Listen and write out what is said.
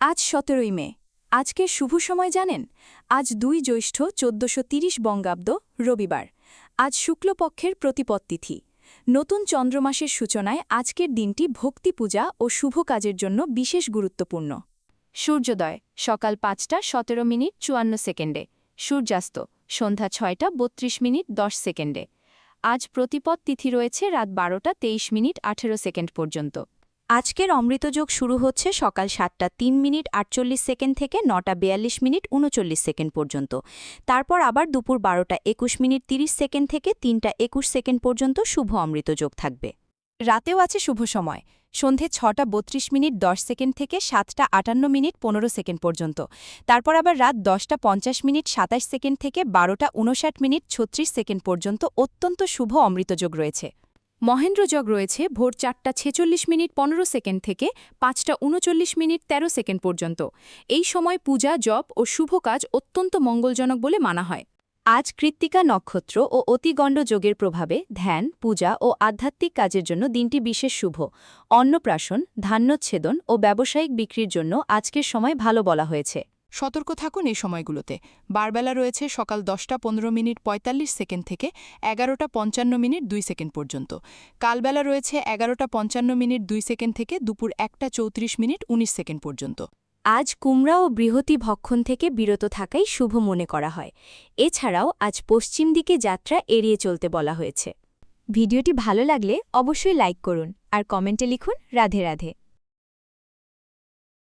আজ ১৭ই মে। আজকের শুভ সময় জানেন? আজ ২ জ্যৈষ্ঠ ১৪৩০ বঙ্গাব্দ, রবিবার। আজ শুক্লপক্ষের প্রতিপদ তিথি। নতুন চন্দ্রমাসের সূচনায় আজকের দিনটি ভক্তি পূজা ও শুভ কাজের জন্য বিশেষ গুরুত্বপূর্ণ। সূর্যোদয় সকাল ৫টা ১৭ মিনিট ৫৪ সেকেন্ডে। সূর্যাস্ত সন্ধ্যা ৬টা ৩২ মিনিট ১০ সেকেন্ডে। আজ প্রতিপদ তিথি রয়েছে রাত ১২টা ২৩ মিনিট ১৮ সেকেন্ড পর্যন্ত। আজকের অমৃতযোগ শুরু হচ্ছে সকাল ৭টা ৩ মিনিট ৪৮ সেকেন্ড থেকে ৯টা ৪২ মিনিট ৩৯ সেকেন্ড পর্যন্ত। তারপর আবার দুপুর ১২টা ২১ মিনিট ৩০ সেকেন্ড থেকে ৩টা ২১ সেকেন্ড পর্যন্ত শুভ অমৃতযোগ থাকবে। রাতেও আছে শুভ সময় সন্ধে ৬টা ৩২ মিনিট ১০ সেকেন্ড থেকে ৭টা ৫৮ মিনিট ১৫ সেকেন্ড পর্যন্ত। তারপর আবার রাত ১০টা ৫০ মিনিট ২৭ সেকেন্ড থেকে ১২টা ৫৯ মিনিট ৩৬ সেকেন্ড পর্যন্ত অত্যন্ত শুভ অমৃতযোগ রয়েছে। মহেন্দ্রযোগ রয়েছে ভোর ৪টা ৪৬ মিনিট ১৫ সেকেন্ড থেকে ৫টা ৩৯ মিনিট ১৩ সেকেন্ড পর্যন্ত। এই সময় পূজা, জপ ও শুভ কাজ অত্যন্ত মঙ্গলজনক বলে মানা হয়। আজ কৃত্তিকা নক্ষত্র ও অতিগণ্ড যোগের প্রভাবে ধ্যান, পূজা ও আধ্যাত্মিক কাজের জন্য দিনটি বিশেষ শুভ। অন্নপ্রাশন, ধান্যচ্ছেদন ও ব্যবসায়িক বিক্রির জন্য আজকের সময় ভালো বলা হয়েছে। সতর্ক থাকুন এই সময়গুলোতে। বারবেলা রয়েছে সকাল ১০টা ১৫ মিনিট ৪৫ সেকেন্ড থেকে ১১টা ৫৫ মিনিট ২ সেকেন্ড পর্যন্ত। কালবেলা রয়েছে ১১টা ৫৫ মিনিট ২ সেকেন্ড থেকে দুপুর ১টা ৩৪ মিনিট ১৯ সেকেন্ড পর্যন্ত। আজ কুমড়া ও বৃহতি ভক্ষণ থেকে বিরত থাকাই শুভ মনে করা হয়। এছাড়াও আজ পশ্চিম দিকে যাত্রা এড়িয়ে চলতে বলা হয়েছে। ভিডিওটি ভালো লাগলে অবশ্যই লাইক করুন আর কমেন্টে লিখুন রাধে রাধে।